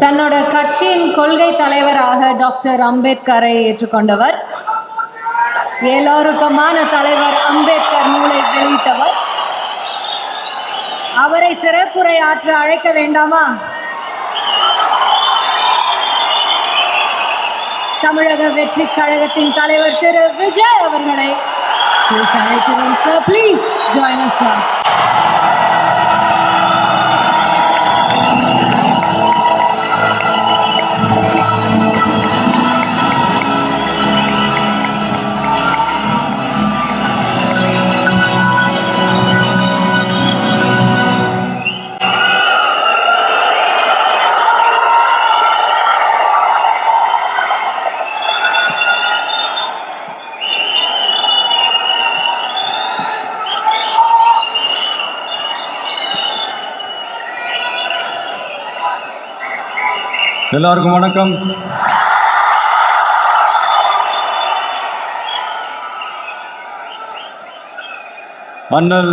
தன்னோட கட்சியின் கொள்கை தலைவராக டாக்டர் அம்பேத்கரை ஏற்றுக்கொண்டவர், எல்லோருக்குமான தலைவர் அம்பேத்கர் நூலை வெளியிட்டவர். அவரை சிறப்புரை ஆற்ற அழைக்க வேண்டாமா? தமிழக வெற்றி கழகத்தின் தலைவர் திரு விஜய் அவர்களை அழைக்கிறோம். Sir, please join us, sir. எல்லாருக்கும் வணக்கம். அண்ணல்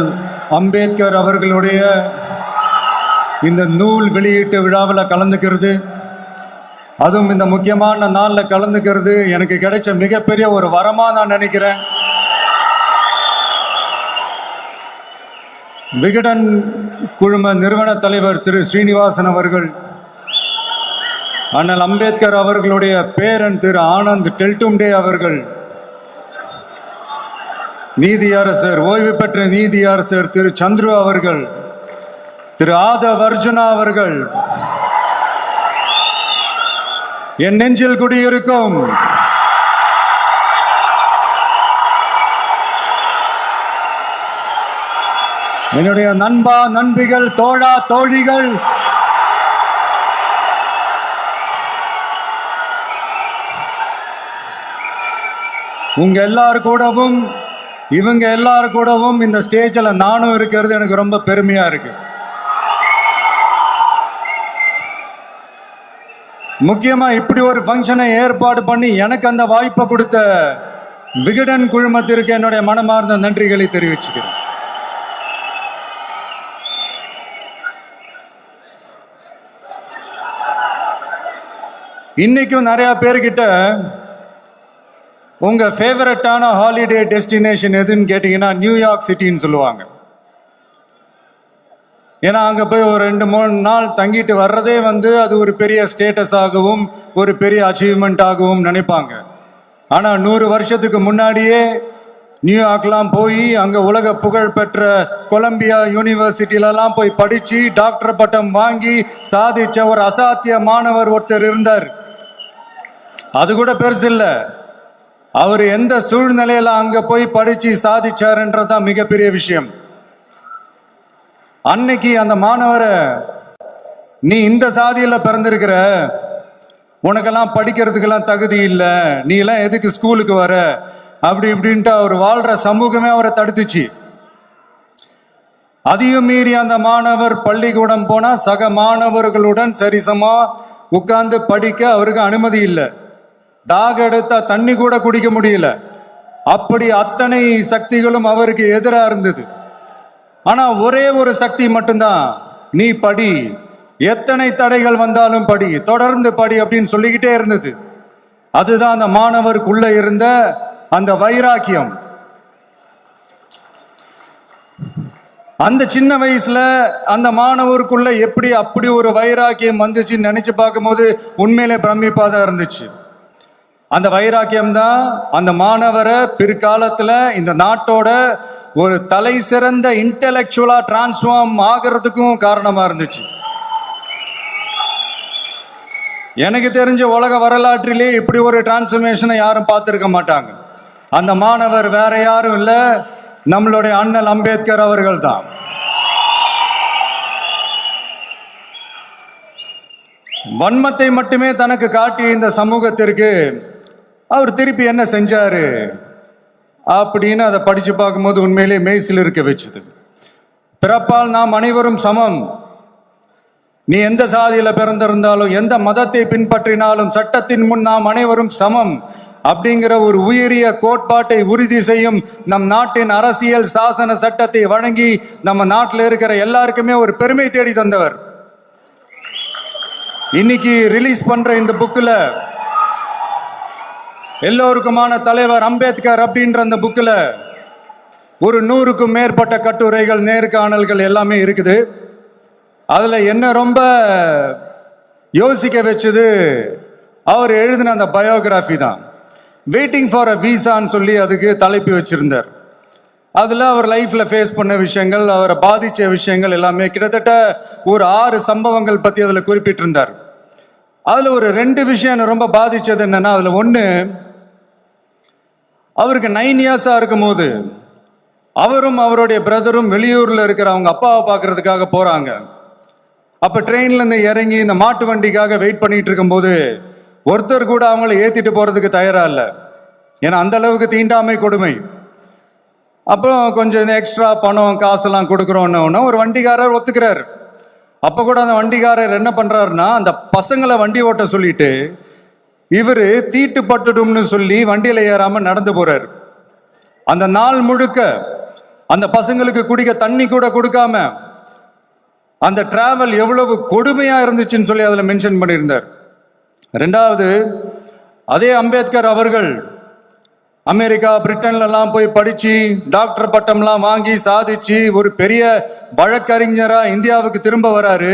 அம்பேத்கர் அவர்களுடைய இந்த நூல் வெளியீட்டு விழாவில் கலந்துக்கிறது, அதுவும் இந்த முக்கியமான நாளில் கலந்துக்கிறது எனக்கு கிடைச்ச மிகப்பெரிய ஒரு வரமாக நான் நினைக்கிறேன். விகடன் குழும நிறுவன தலைவர் திரு ஸ்ரீனிவாசன் அவர்கள், அண்ணல் அம்பேத்கர் அவர்களுடைய பேரன் திரு ஆனந்த் டெல்டும்டே அவர்கள், நீதியரசர் ஓய்வு பெற்ற நீதியரசர் திரு சந்துரு அவர்கள், திரு ஆதவ் அர்ஜுனா அவர்கள், என் நெஞ்சில் குடியிருக்கும் என்னுடைய நண்பா நண்பிகள், தோழா தோழிகள், உங்க எல்லாரு கூடவும் இவங்க எல்லாரு கூடவும் இந்த ஸ்டேஜில் நானும் இருக்கிறது எனக்கு ரொம்ப பெருமையா இருக்கு. முக்கியமா இப்படி ஒரு ஃபங்க்ஷனை ஏற்பாடு பண்ணி எனக்கு அந்த வாய்ப்பை கொடுத்த விகடன் குழுமத்திற்கு என்னுடைய மனமார்ந்த நன்றிகளை தெரிவிச்சுக்கிறேன். இன்னைக்கும் நிறைய பேர்கிட்ட உங்கள் ஃபேவரட்டான ஹாலிடே டெஸ்டினேஷன் எதுன்னு கேட்டிங்கன்னா நியூயார்க் சிட்டின்னு சொல்லுவாங்க. ஏன்னா அங்கே போய் ஒரு 2-3 நாள் தங்கிட்டு வர்றதே அது ஒரு பெரிய ஸ்டேட்டஸாகவும் ஒரு பெரிய அச்சீவ்மெண்ட்டாகவும் நினைப்பாங்க. ஆனால் 100 வருஷத்துக்கு முன்னாடியே நியூயார்க்லாம் போய் அங்கே உலக புகழ் பெற்ற கொலம்பியா யூனிவர்சிட்டிலலாம் போய் படித்து டாக்டர் பட்டம் வாங்கி சாதித்த ஒரு அசாத்திய மாணவர் ஒருத்தர் இருந்தார். அது கூட பெருசு இல்லை, அவர் எந்த சூழ்நிலையில அங்க போய் படிச்சு சாதிச்சாருன்றதான் மிகப்பெரிய விஷயம். அன்னைக்கு அந்த மாணவரை, நீ இந்த சாதியில பிறந்திருக்கிற, உனக்கெல்லாம் படிக்கிறதுக்கெல்லாம் தகுதி இல்லை, நீ எல்லாம் எதுக்கு ஸ்கூலுக்கு வர, அப்படி இப்படின்ட்டு அவர் வாழ்ற சமூகமே அவரை தடுத்துச்சு. அதையும் மீறி அந்த மாணவர் பள்ளிக்கூடம் போனா சக மாணவர்களுடன் சரிசமா உட்கார்ந்து படிக்க அவருக்கு அனுமதி இல்லை. தாக எடுத்தா தண்ணி கூட குடிக்க முடியல. அப்படி அத்தனை சக்திகளும் அவருக்கு எதிராக இருந்தது. ஆனா ஒரே ஒரு சக்தி மட்டும்தான், நீ படி, எத்தனை தடைகள் வந்தாலும் படி, தொடர்ந்து படி அப்படின்னு சொல்லிக்கிட்டே இருந்தது. அதுதான் அந்த மாணவருக்குள்ள இருந்த அந்த வைராக்கியம். அந்த சின்ன வயசுல அந்த மாணவருக்குள்ள எப்படி அப்படி ஒரு வைராக்கியம் வந்துச்சுன்னு நினைச்சு பார்க்கும்போது உண்மையிலே பிரமிப்பா தான் இருந்துச்சு. அந்த வைராக்கியம் தான் அந்த மாணவரை பிற்காலத்துல இந்த நாட்டோட ஒரு தலை சிறந்த இன்டெலெக்சுவலா டிரான்ஸ்ஃபார்ம் ஆகிறதுக்கும் காரணமா இருந்துச்சு. எனக்கு தெரிஞ்ச உலக வரலாற்றிலே இப்படி ஒரு டிரான்ஸ்ஃபர்மேஷனை யாரும் பார்த்திருக்க மாட்டாங்க. அந்த மாணவர் வேற யாரும் இல்லை, நம்மளுடைய அண்ணல் அம்பேத்கர் அவர்கள் தான். வன்மத்தை மட்டுமே தனக்கு காட்டிய இந்த சமூகத்திற்கு அவர் திருப்பி என்ன செஞ்சாரு அப்படின்னு அதை படிச்சு பார்க்கும்போது உண்மையிலே மெய்சில் இருக்க வச்சுது. பிறப்பால் நாம் அனைவரும் சமம், நீ எந்த சாதியில பிறந்திருந்தாலும் எந்த மதத்தை பின்பற்றினாலும் சட்டத்தின் முன் நாம் அனைவரும் சமம் அப்படிங்கிற ஒரு உயரிய கோட்பாட்டை உறுதி செய்யும் நம் நாட்டின் அரசியல் சாசன சட்டத்தை வழங்கி நம்ம நாட்டில் இருக்கிற எல்லாருக்குமே ஒரு பெருமை தேடி தந்தவர். இன்னைக்கு ரிலீஸ் பண்ற இந்த புக்கில் எல்லோருக்குமான தலைவர் அம்பேத்கர் அப்படின்ற அந்த புக்கில் ஒரு 100க்கும் மேற்பட்ட கட்டுரைகள், நேர்காணல்கள் எல்லாமே இருக்குது. அதில் என்ன ரொம்ப யோசிக்க வச்சது அவர் எழுதின அந்த பயோகிராஃபி தான். வெயிட்டிங் ஃபார் அ வீசான்னு சொல்லி அதுக்கு தலைப்பு வச்சிருந்தார். அதில் அவர் லைஃப்பில் ஃபேஸ் பண்ண விஷயங்கள், அவரை பாதித்த விஷயங்கள் எல்லாமே கிட்டத்தட்ட ஒரு 6 சம்பவங்கள் பற்றி அதில் குறிப்பிட்டிருந்தார். அதில் ஒரு 2 விஷயம் எனக்கு ரொம்ப பாதித்தது என்னன்னா, அதில் ஒன்று, அவருக்கு 9 இயர்ஸாக இருக்கும்போது அவரும் அவருடைய பிரதரும் வெளியூரில் இருக்கிற அவங்க அப்பாவை பார்க்கறதுக்காக போகிறாங்க. அப்போ ட்ரெயின்லேருந்து இறங்கி இந்த மாட்டு வண்டிக்காக வெயிட் பண்ணிட்டு இருக்கும்போது ஒருத்தர் கூட அவங்கள ஏற்றிட்டு போகிறதுக்கு தயாராக இல்லை. ஏன்னா அந்த அளவுக்கு தீண்டாமை கொடுமை. அப்புறம் கொஞ்சம் எக்ஸ்ட்ரா பணம் காசெல்லாம் கொடுக்குறோன்னு ஒரு வண்டிக்காரர் ஒத்துக்கிறார். அப்போ கூட அந்த வண்டிக்காரர் என்ன பண்ணுறாருன்னா, அந்த பசங்களை வண்டி ஓட்ட சொல்லிட்டு இவர் தீட்டுப்பட்டுடும்னு சொல்லி வண்டியில் ஏறாமல் நடந்து போகிறார். அந்த நாள் முழுக்க அந்த பசங்களுக்கு குடிக்க தண்ணி கூட கொடுக்காம அந்த டிராவல் எவ்வளவு கொடுமையா இருந்துச்சுன்னு சொல்லி அதில் மென்ஷன் பண்ணியிருந்தார். 2வது, அதே அம்பேத்கர் அவர்கள் அமெரிக்கா, பிரிட்டன்லாம் போய் படிச்சு டாக்டர் பட்டம்லாம் வாங்கி சாதிச்சு ஒரு பெரிய வழக்கறிஞரா இந்தியாவுக்கு திரும்ப வராரு.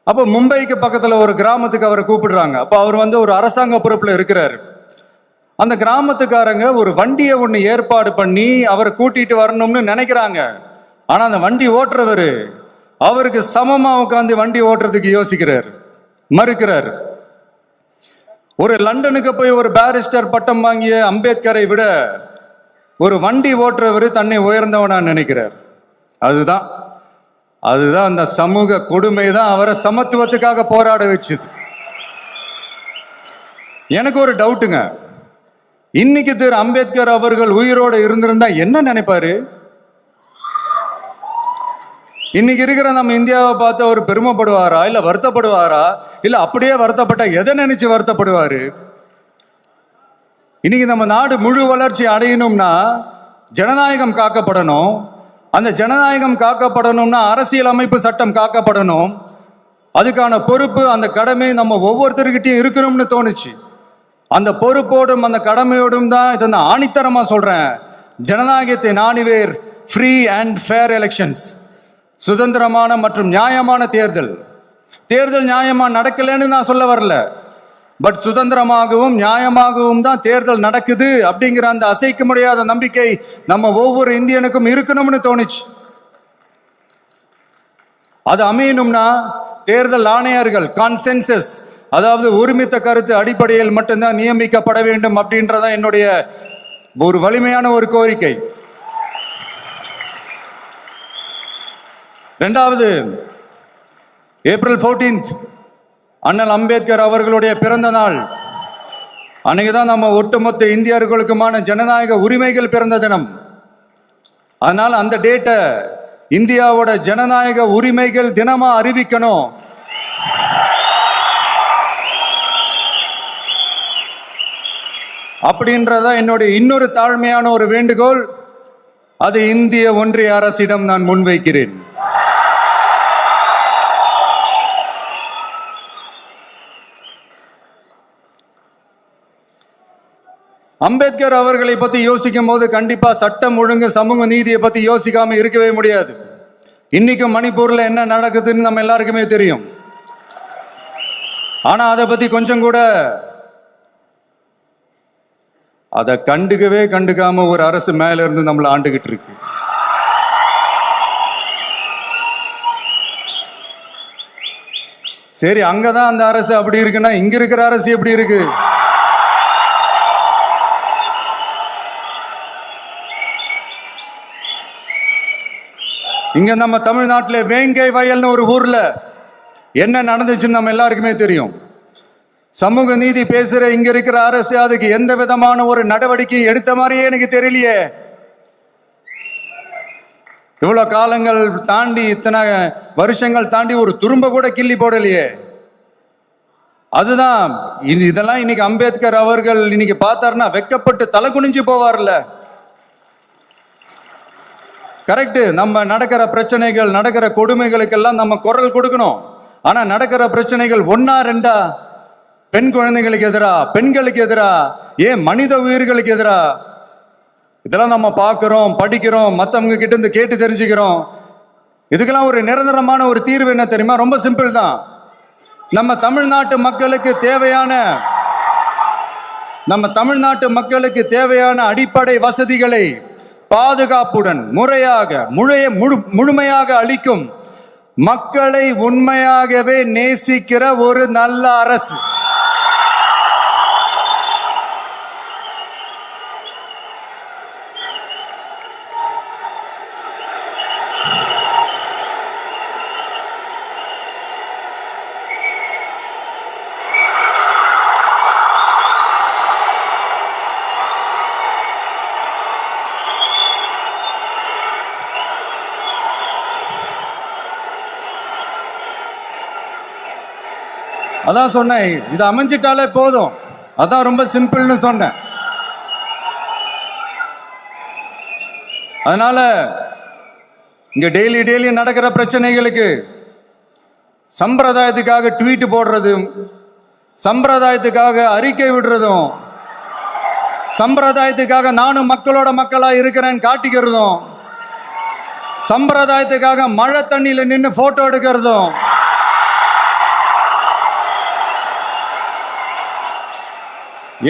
அப்போ மும்பைக்கு பக்கத்தில் ஒரு கிராமத்துக்கு அவரை கூப்பிடுறாங்க. அப்போ அவர் ஒரு அரசாங்க பொறுப்பில் இருக்கிறாரு. அந்த கிராமத்துக்காரங்க ஒரு வண்டியை ஒன்று ஏற்பாடு பண்ணி அவரை கூட்டிட்டு வரணும்னு நினைக்கிறாங்க. ஆனால் அந்த வண்டி ஓட்டுறவர் அவருக்கு சமமாக உட்காந்து வண்டி ஓட்டுறதுக்கு யோசிக்கிறார், மறுக்கிறார். ஒரு லண்டனுக்கு போய் ஒரு பாரிஸ்டர் பட்டம் வாங்கிய அம்பேத்கரை விட ஒரு வண்டி ஓட்டுறவர் தன்னை உயர்ந்தவனா நினைக்கிறார். அதுதான் அந்த சமூக கொடுமை தான் அவரை சமத்துவத்துக்காக போராட வச்சுது. எனக்கு ஒரு டவுட்டுங்க, இன்னைக்கு திரு அம்பேத்கர் அவர்கள் உயிரோடு இருந்திருந்தா என்ன நினைப்பாரு? இன்னைக்கு இருக்கிற நம்ம இந்தியாவை பார்த்து அவர் பெருமைப்படுவாரா, இல்ல வருத்தப்படுவாரா, இல்ல அப்படியே வருத்தப்பட்ட எதை நினைச்சு வருத்தப்படுவாரு? இன்னைக்கு நம்ம நாடு முழு வளர்ச்சி அடையணும்னா ஜனநாயகம் காக்கப்படணும். அந்த ஜனநாயகம் காக்கப்படணும்னா அரசியல் அமைப்பு சட்டம் காக்கப்படணும். அதுக்கான பொறுப்பு, அந்த கடமை நம்ம ஒவ்வொருத்தருக்கிட்டையும் இருக்கணும்னு தோணுச்சு. அந்த பொறுப்போடும் அந்த கடமையோடும் தான் இதை நான் ஆணித்தரமா சொல்றேன். ஜனநாயகத்தை நாணிவேர் ஃப்ரீ அண்ட் ஃபேர் எலெக்ஷன்ஸ், சுதந்திரமான மற்றும் நியாயமான தேர்தல். தேர்தல் நியாயமா நடக்கலன்னு நான் சொல்ல வரல, பட் சுதந்திரமாகவும் நியாயமாகவும் தான் தேர்தல் நடக்குது அப்படிங்கிற அந்த அசைக்க முடியாத நம்பிக்கை நம்ம ஒவ்வொரு இந்தியனுக்கும் இருக்கணும்னு தோணுச்சு. அது அமையணும்னா தேர்தல் ஆணையர்கள் கான்சென்சஸ், அதாவது ஒருமித்த கருத்து அடிப்படையில் மட்டும்தான் நியமிக்கப்பட வேண்டும் அப்படின்றத என்னுடைய ஒரு வலிமையான ஒரு கோரிக்கை. 2வது, ஏப்ரல் 14 அண்ணல் அம்பேத்கர் அவர்களுடைய பிறந்த நாள். அன்னைக்குதான் நம்ம ஒட்டுமொத்த இந்தியர்களுக்குமான ஜனநாயக உரிமைகள் பிறந்த தினம். அதனால அந்த டேட்டை இந்தியாவோட ஜனநாயக உரிமைகள் தினமா அறிவிக்கணும். அப்படின்றத என்னுடைய இன்னொரு தாழ்மையான ஒரு வேண்டுகோள். அது இந்திய ஒன்றிய அரசிடம் நான் முன்வைக்கிறேன். அம்பேத்கர் அவர்களை பத்தி யோசிக்கும் போது கண்டிப்பா சட்டம் ஒழுங்கு, சமூக நீதியை பத்தி யோசிக்காம இருக்கவே முடியாது. இன்னைக்கும் மணிப்பூர்ல என்ன நடக்குதுன்னு நம்ம எல்லாருக்குமே தெரியும். ஆனா அதை பத்தி கொஞ்சம் கூட அதை கண்டுக்காம ஒரு அரசு மேல இருந்து நம்மளை ஆண்டுகிட்டு இருக்கு. சரி, அங்கதான் அந்த அரசு அப்படி இருக்குன்னா இங்க இருக்கிற அரசு எப்படி இருக்கு? இங்க நம்ம தமிழ்நாட்டில் வேங்கை வயல்னு ஒரு ஊர்ல என்ன நடந்துச்சுன்னு நம்ம எல்லாருக்குமே தெரியும். சமூக நீதி பேசுற இங்க இருக்கிற அரசு அதுக்கு எந்த விதமான ஒரு நடவடிக்கை எடுத்த மாதிரியே எனக்கு தெரியலையே. இவ்வளவு காலங்கள் தாண்டி, இத்தனை வருஷங்கள் தாண்டி ஒரு துரும்ப கூட கிள்ளி போடலையே. அதுதான் இதெல்லாம் இன்னைக்கு அம்பேத்கர் அவர்கள் இன்னைக்கு பார்த்தாருன்னா வெக்கப்பட்டு தலை குனிஞ்சு போவார்ல. கரெக்டு, நம்ம நடக்கிற பிரச்சனைகள், நடக்கிற கொடுமைகளுக்கெல்லாம் நம்ம குரல் கொடுக்கணும். ஆனா நடக்கிற பிரச்சனைகள் ஒன்னா ரெண்டா? பெண் குழந்தைகளுக்கு எதிரா, பெண்களுக்கு எதிரா, ஏன் மனித உயிர்களுக்கு எதிரா? இதெல்லாம் நம்ம பார்க்கிறோம், படிக்கிறோம், மற்றவங்க கிட்ட இருந்து கேட்டு தெரிஞ்சுக்கிறோம். இதுக்கெல்லாம் ஒரு நிரந்தரமான ஒரு தீர்வு என்ன தெரியுமா? ரொம்ப சிம்பிள் தான். நம்ம தமிழ்நாட்டு மக்களுக்கு தேவையான அடிப்படை வசதிகளை பாதுகாப்புடன் முறையாக முழுமையாக அளிக்கும், மக்களை உண்மையாகவே நேசிக்கிற ஒரு நல்ல அரசு. அதான் சொன்னேன், இது அமைஞ்சிட்டாலே போதும், அதான் ரொம்ப சிம்பிள்னு சொன்னேன். அதனால இங்க டெய்லி நடக்கிற பிரச்சனைகளுக்கு சம்பிரதாயத்துக்காக ட்வீட் போடுறதும், சம்பிரதாயத்துக்காக அறிக்கை விடுறதும், சம்பிரதாயத்துக்காக நானும் மக்களோட மக்களா இருக்கிறேன்னு காட்டிக்கிறதும், சம்பிரதாயத்துக்காக மழை தண்ணியில நின்று போட்டோ எடுக்கிறதும்,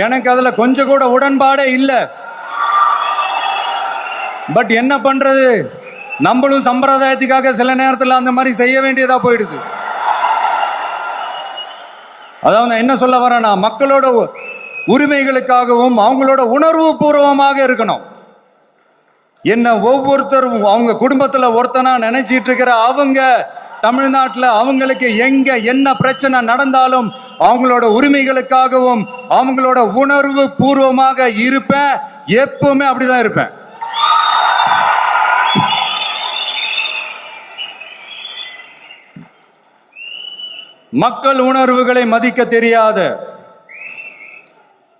எனக்கு அதுல கொஞ்சம் கூட உடன்பாடே இல்லை. பட் என்ன பண்றது, நம்மளும் சம்பிரதாயத்துக்காக சில நேரத்தில் அந்த மாதிரி செய்ய வேண்டியதா போயிடுது. அதாவது என்ன சொல்ல வரேன்னா, மக்களோட உரிமைகளுக்காகவும் அவங்களோட உணர்வு பூர்வமாக இருக்கணும். என்ன ஒவ்வொருத்தரும் அவங்க குடும்பத்துல ஒருத்தனா நினைச்சிட்டு இருக்கிற அவங்க தமிழ்நாட்டில் அவங்களுக்கு எங்க என்ன பிரச்சனை நடந்தாலும் அவங்களோட உரிமைகளுக்காகவும் அவங்களோட உணர்வு பூர்வமாக இருப்பேன். எப்பவுமே அப்படிதான் இருப்பேன். மக்கள் உணர்வுகளை மதிக்க தெரியாத,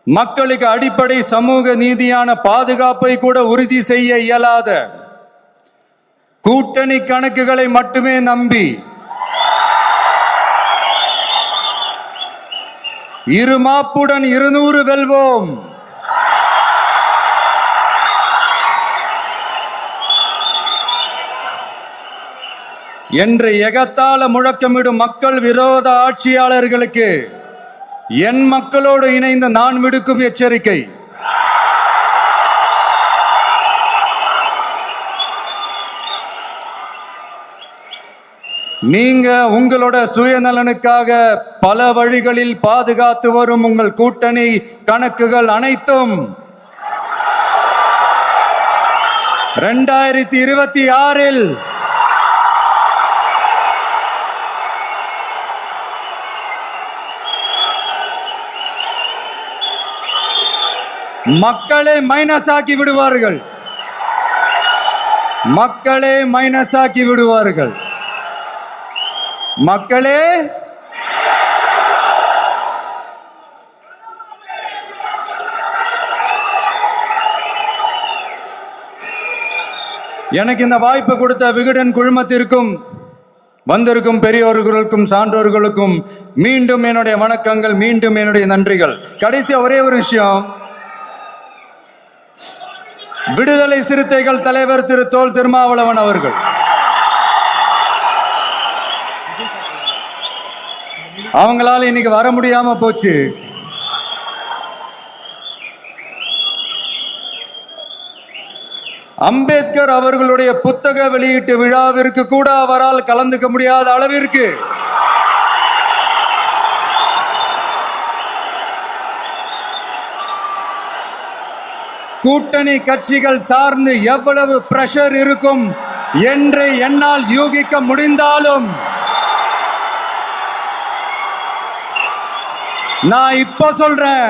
மக்களுக்கு அடிப்படை சமூக நீதியான பாதுகாப்பை கூட உறுதி செய்ய இயலாத, கூட்டணி கணக்குகளை மட்டுமே நம்பி இருமாப்புடன் 200 வெல்வோம், என்று எகத்தால முழக்கமிடும் மக்கள் விரோத ஆட்சியாளர்களுக்கு என் மக்களோடு இணைந்து நான் விடுக்கும் எச்சரிக்கை, நீங்க உங்களோட சுயநலனுக்காக பல வழிகளில் பாதுகாத்து வரும் உங்கள் கூட்டணி கணக்குகள் அனைத்தும் 2026 மக்களே மைனஸ் ஆக்கி விடுவார்கள். மக்களே மைனஸ் ஆக்கி விடுவார்கள். மக்களே எனக்கு இந்த வாய்ப்பு கொடுத்த விகடன் குழுமத்திற்கும் வந்திருக்கும் பெரியோர்களுக்கும் சான்றோர்களுக்கும் மீண்டும் என்னுடைய வணக்கங்கள், மீண்டும் என்னுடைய நன்றிகள். கடைசியா ஒரே ஒரு விஷயம், விடுதலை சிறுத்தைகள் தலைவர் திரு தோல் திருமாவளவன் அவர்கள் அவங்களால இன்னைக்கு வர முடியாம போச்சு. அம்பேத்கர் அவர்களுடைய புத்தக வெளியீட்டு விழாவிற்கு கூட அவரால் கலந்துக்க முடியாத அளவிற்கு கூட்டணி கட்சிகள் சார்ந்து எவ்வளவு பிரஷர் இருக்கும் என்று என்னால் யூகிக்க முடிந்தாலும் நான் இப்ப சொல்றேன்,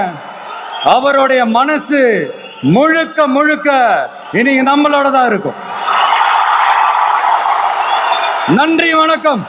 அவருடைய மனசு முழுக்க முழுக்க இனி நம்மளோட தான் இருக்கும். நன்றி, வணக்கம்.